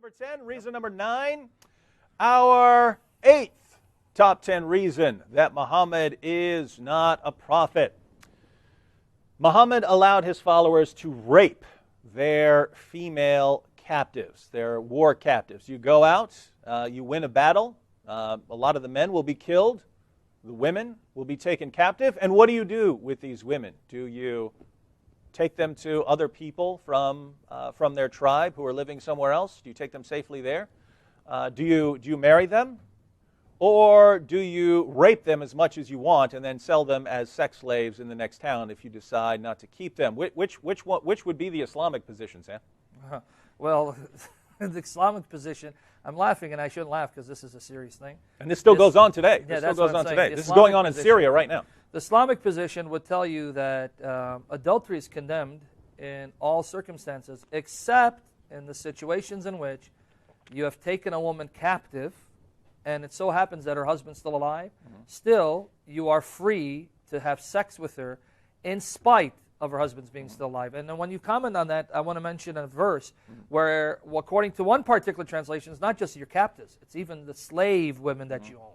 number 10. Reason number 9, our 8th top 10 reason that Muhammad is not a prophet. Muhammad allowed his followers to rape their female captives, their war captives. You go out, you win a battle, a lot of the men will be killed, the women will be taken captive, and what do you do with these women? Do you take them to other people from their tribe who are living somewhere else? Do you take them safely there? Do you marry them? Or do you rape them as much as you want and then sell them as sex slaves in the next town if you decide not to keep them? Which would be the Islamic position, Sam? Well, the Islamic position, I'm laughing, and I shouldn't laugh because this is a serious thing. And this still goes on today. Yeah, this still goes on today. This is Islamic going on in Syria right now. The Islamic position would tell you that adultery is condemned in all circumstances, except in the situations in which you have taken a woman captive, and it so happens that her husband's still alive. Still, you are free to have sex with her in spite of her husband's being still alive. And then when you comment on that, I want to mention a verse where, according to one particular translation, it's not just your captives, it's even the slave women that you own.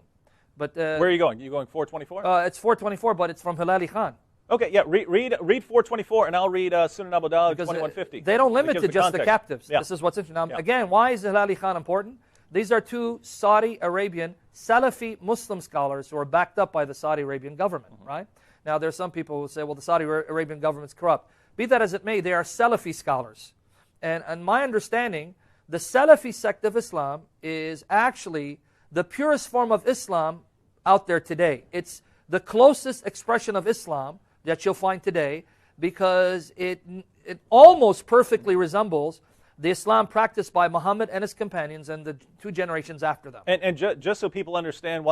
But where are you going? Are you going 424? It's 424, but it's from Hilali Khan. Okay, yeah, read 424, and I'll read Sunan Abu Dawud 2150. They don't limit to just the captives. Yeah. This is what's interesting. Now, again, why is Hilali Khan important? These are two Saudi Arabian Salafi Muslim scholars who are backed up by the Saudi Arabian government, right? Now, there are some people who say, well, the Saudi Arabian government's corrupt. Be that as it may, they are Salafi scholars. And my understanding, the Salafi sect of Islam is actually the purest form of Islam out there today. It's the closest expression of Islam that you'll find today because it almost perfectly resembles the Islam practiced by Muhammad and his companions and the 2 generations after them. And just so people understand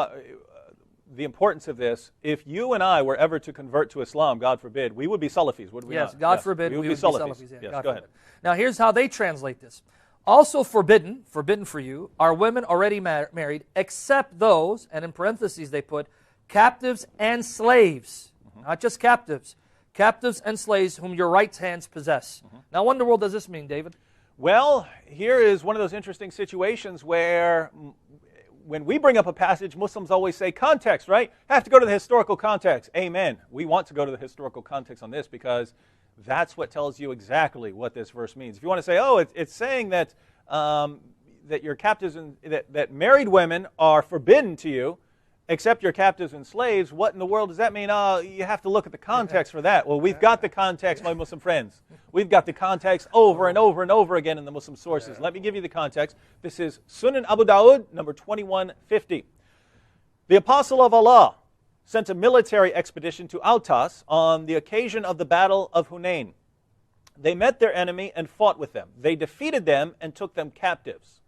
the importance of this, if you and I were ever to convert to Islam, God forbid, we would be Salafis, would we not? Yes, God forbid, we would be Salafis. Yes, God go ahead. Now, here's how they translate this. Also forbidden for you, are women already married, except those, and in parentheses they put, captives and slaves. Not just captives. Captives and slaves whom your right hands possess. Now, what in the world does this mean, David? Well, here is one of those interesting situations where when we bring up a passage, Muslims always say context, right? Have to go to the historical context. Amen. We want to go to the historical context on this because that's what tells you exactly what this verse means. If you want to say, oh, it's saying that that your captives and that married women are forbidden to you, except your captives and slaves, what in the world does that mean? You have to look at the context for that. Well, we've got the context, my Muslim friends. We've got the context over and over and over again in the Muslim sources. Let me give you the context. This is Sunan Abu Dawud, number 2150. The Apostle of Allah sent a military expedition to Autas on the occasion of the Battle of Hunain. They met their enemy and fought with them. They defeated them and took them captives.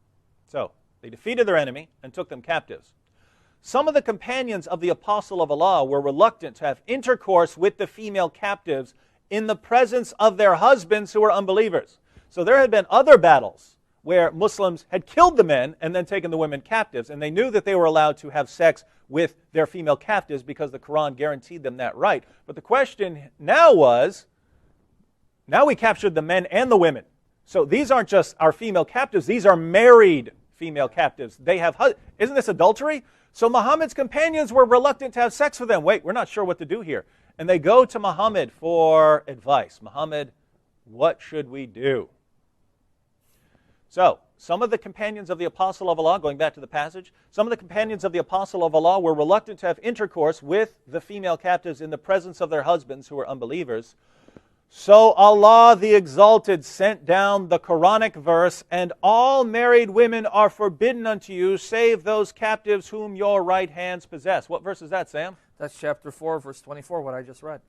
So, they defeated their enemy and took them captives. Some of the companions of the Apostle of Allah were reluctant to have intercourse with the female captives in the presence of their husbands who were unbelievers. So there had been other battles where Muslims had killed the men and then taken the women captives, and they knew that they were allowed to have sex with their female captives because the Quran guaranteed them that right. But the question now was, now we captured the men and the women. So these aren't just our female captives, these are married female captives. They have isn't this adultery? So Muhammad's companions were reluctant to have sex with them. Wait, we're not sure what to do here. And they go to Muhammad for advice. Muhammad, what should we do? So, some of the companions of the Apostle of Allah, going back to the passage, some of the companions of the Apostle of Allah were reluctant to have intercourse with the female captives in the presence of their husbands who were unbelievers. So Allah the Exalted sent down the Quranic verse, and all married women are forbidden unto you, save those captives whom your right hands possess. What verse is that, Sam? That's chapter 4, verse 24, what I just read.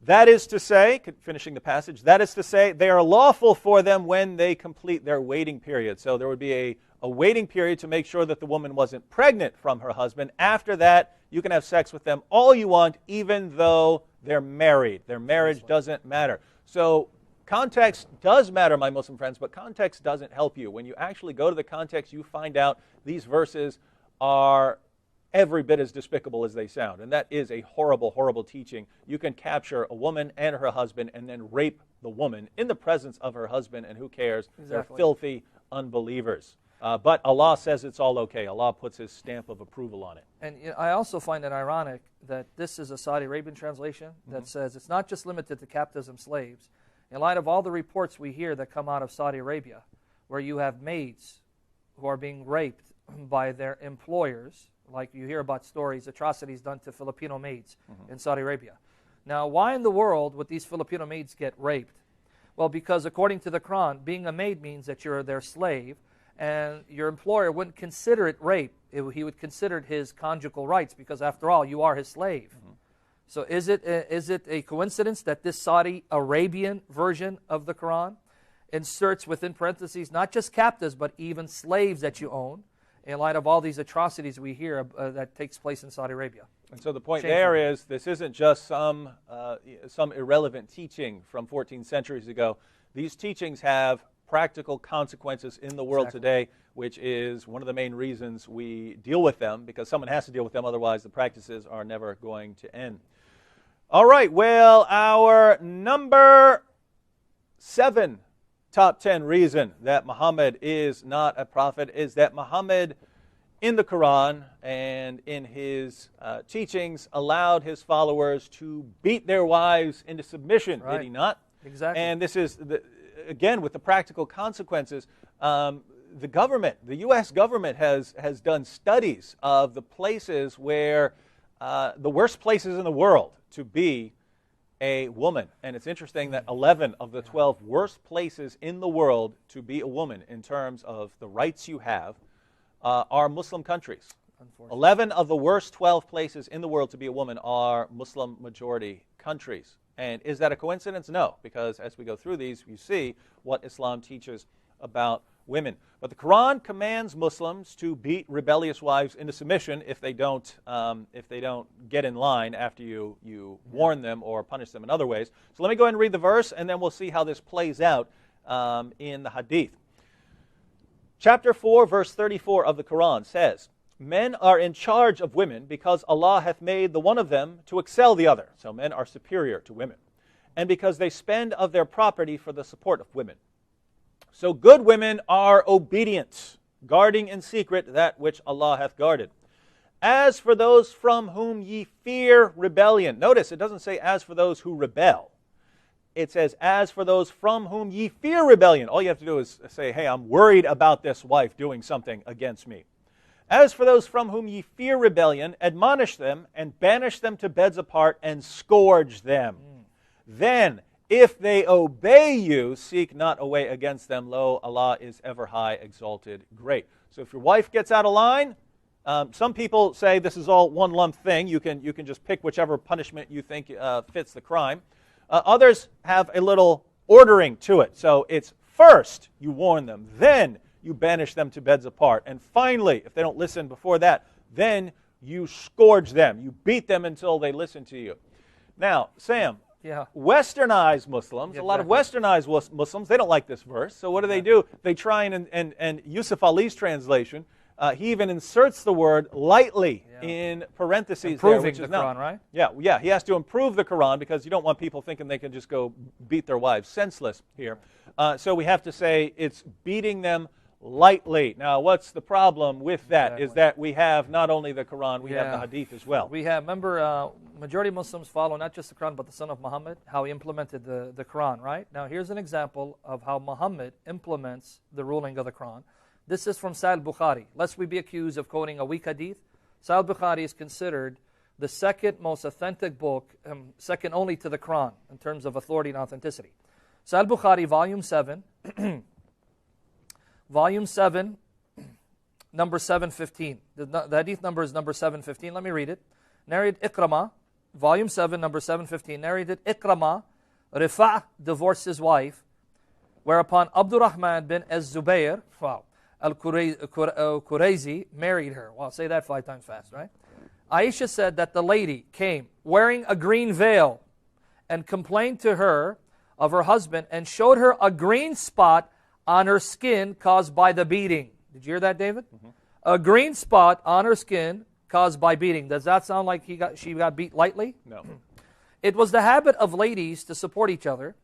That is to say, finishing the passage, that is to say, they are lawful for them when they complete their waiting period. So there would be a waiting period to make sure that the woman wasn't pregnant from her husband. After that, you can have sex with them all you want, even though they're married. Their marriage doesn't matter. So context does matter, my Muslim friends, but context doesn't help you. When you actually go to the context, you find out these verses are every bit as despicable as they sound. And that is a horrible, horrible teaching. You can capture a woman and her husband and then rape the woman in the presence of her husband, and who cares? Exactly. They're filthy, unbelievers. But Allah says it's all okay. Allah puts His stamp of approval on it. And I also find it ironic that this is a Saudi Arabian translation that says it's not just limited to captives and slaves. In light of all the reports we hear that come out of Saudi Arabia, where you have maids who are being raped by their employers, like you hear about stories, atrocities done to Filipino maids in Saudi Arabia. Now, why in the world would these Filipino maids get raped? Well, because according to the Quran, being a maid means that you're their slave, and your employer wouldn't consider it rape. He would consider it his conjugal rights, because after all, you are his slave. So is it a coincidence that this Saudi Arabian version of the Quran inserts within parentheses not just captives, but even slaves that you own, in light of all these atrocities we hear that takes place in Saudi Arabia? And so the point there is, this isn't just some irrelevant teaching from 14 centuries ago. These teachings have practical consequences in the world today, which is one of the main reasons we deal with them, because someone has to deal with them, otherwise the practices are never going to end. All right, well, our number 7 top 10 reason that Muhammad is not a prophet is that Muhammad, in the Quran and in his teachings, allowed his followers to beat their wives into submission, did he not? Exactly. And this is, again, with the practical consequences. The government, the U.S. government has done studies of the places where, the worst places in the world to be a woman. And it's interesting that 11 of the 12 worst places in the world to be a woman in terms of the rights you have are Muslim countries. 11 of the worst 12 places in the world to be a woman are Muslim majority countries. And is that a coincidence? No, because as we go through these, you see what Islam teaches about women. But the Quran commands Muslims to beat rebellious wives into submission if they don't get in line after you warn them or punish them in other ways. So let me go ahead and read the verse, and then we'll see how this plays out in the hadith. Chapter 4, verse 34 of the Quran says, "Men are in charge of women because Allah hath made the one of them to excel the other." So men are superior to women. "And because they spend of their property for the support of women. So good women are obedient, guarding in secret that which Allah hath guarded. As for those from whom ye fear rebellion." Notice, it doesn't say as for those who rebel. It says, as for those from whom ye fear rebellion. All you have to do is say, hey, I'm worried about this wife doing something against me. "As for those from whom ye fear rebellion, admonish them and banish them to beds apart and scourge them. Then, if they obey you, seek not a way against them. Lo, Allah is ever high, exalted, great." So if your wife gets out of line, some people say this is all one lump thing. You can just pick whichever punishment you think fits the crime. Others have a little ordering to it. So it's first you warn them, then you banish them to beds apart. And finally, if they don't listen before that, then you scourge them. You beat them until they listen to you. Now, Sam, Westernized Muslims, a lot of Westernized Muslims, they don't like this verse. So what do? They try and Yusuf Ali's translation, he even inserts the word lightly in parentheses. Improving there, which is the Quran, right? Yeah, he has to improve the Quran because you don't want people thinking they can just go beat their wives senseless here. So we have to say it's beating them lightly. Now, what's the problem with that? Exactly. Is that we have not only the Quran, we have the Hadith as well. We have, remember, majority of Muslims follow not just the Quran, but the Son of Muhammad, how he implemented the Quran, right? Now, here's an example of how Muhammad implements the ruling of the Quran. This is from Sahih Bukhari. Lest we be accused of quoting a weak hadith, Sahih Bukhari is considered the second most authentic book, second only to the Quran in terms of authority and authenticity. Sahih Bukhari, volume 7, volume 7, number 715. The hadith number is number 715. Let me read it. Narrated Ikrama, volume 7, number 715. Narrated Ikrama, Rifa' divorced his wife, whereupon Abdurrahman bin Az-Zubayr, Al-Qurayzi, married her. Well, say that 5 times fast, right? Aisha said that the lady came wearing a green veil and complained to her of her husband and showed her a green spot on her skin caused by the beating. Did you hear that, David? Mm-hmm. A green spot on her skin caused by beating. Does that sound like she got beat lightly? No. It was the habit of ladies to support each other.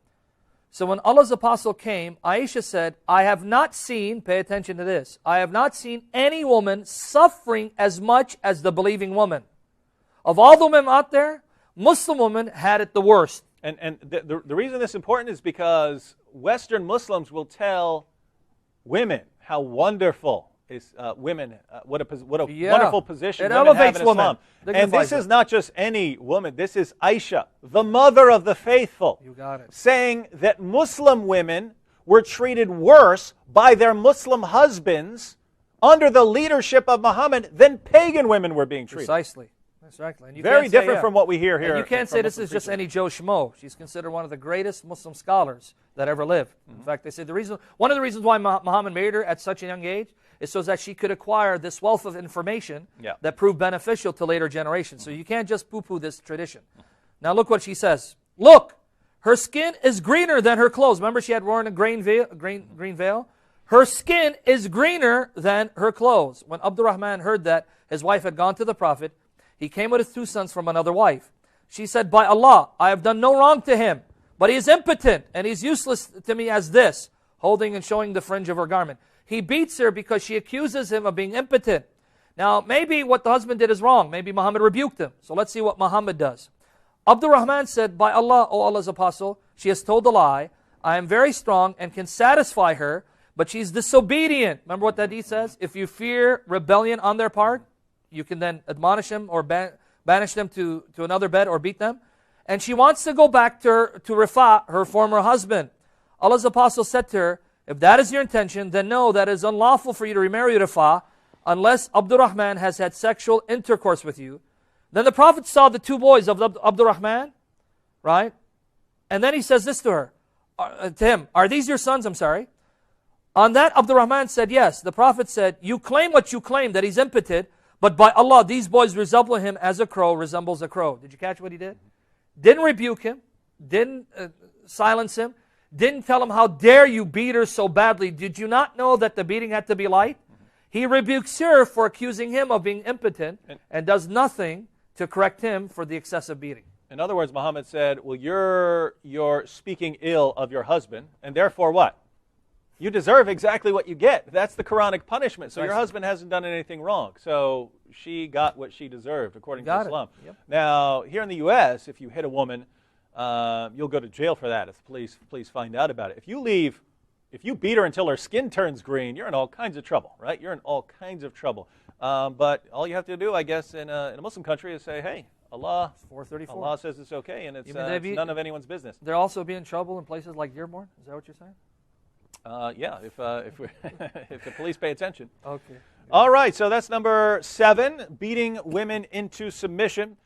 So when Allah's apostle came, Aisha said, I have not seen, pay attention to this, I have not seen any woman suffering as much as the believing woman. Of all the women out there, Muslim women had it the worst. And the reason this is important is because Western Muslims will tell women how wonderful is women, what a wonderful position women elevates have in Islam. And this is not just any woman. This is Aisha, the mother of the faithful, You got it. saying that Muslim women were treated worse by their Muslim husbands under the leadership of Muhammad than pagan women were being treated. Precisely. Exactly. And you Very can't say, different from what we hear here. And you can't say this is just any Joe Schmo. She's considered one of the greatest Muslim scholars that ever lived. In fact, they say one of the reasons why Muhammad married her at such a young age is so that she could acquire this wealth of information that proved beneficial to later generations. So you can't just poo-poo this tradition. Now look what she says. Look, her skin is greener than her clothes. Remember she had worn a green veil? Her skin is greener than her clothes. When Abdurrahman heard that his wife had gone to the Prophet, he came with his 2 sons from another wife. She said, by Allah, I have done no wrong to him, but he is impotent, and he's useless to me as this, holding and showing the fringe of her garment. He beats her because she accuses him of being impotent. Now, maybe what the husband did is wrong. Maybe Muhammad rebuked him. So let's see what Muhammad does. Abdurrahman said, by Allah, O Allah's apostle, she has told a lie. I am very strong and can satisfy her, but she's disobedient. Remember what that hadith says? If you fear rebellion on their part, you can then admonish them or banish them to another bed or beat them. And she wants to go back to Rifa, her former husband. Allah's apostle said to her, if that is your intention, then know that it is unlawful for you to remarry Rifa unless Abdurrahman has had sexual intercourse with you. Then the Prophet saw the 2 boys of Abdurrahman, right? And then he says this to her, to him, are these your sons? I'm sorry. On that, Abdurrahman said, yes. The Prophet said, you claim what you claim, that he's impotent, but by Allah, these boys resemble him as a crow resembles a crow. Did you catch what he did? Didn't rebuke him, didn't silence him, didn't tell him, how dare you beat her so badly. Did you not know that the beating had to be light? He rebukes her for accusing him of being impotent and does nothing to correct him for the excessive beating. In other words, Muhammad said, well, you're speaking ill of your husband, and therefore what? You deserve exactly what you get. That's the Quranic punishment. So your husband hasn't done anything wrong. So she got what she deserved, according to Islam. Yep. Now, here in the U.S., if you hit a woman, you'll go to jail for that if the police find out about it. If you beat her until her skin turns green, you're in all kinds of trouble, right? You're in all kinds of trouble. But all you have to do, I guess, in a Muslim country is say, hey, Allah says it's okay, and it's none of anyone's business. They'll also be in trouble in places like Dearborn? Is that what you're saying? Yeah, if if the police pay attention. Okay. All right, so that's number 7, beating women into submission.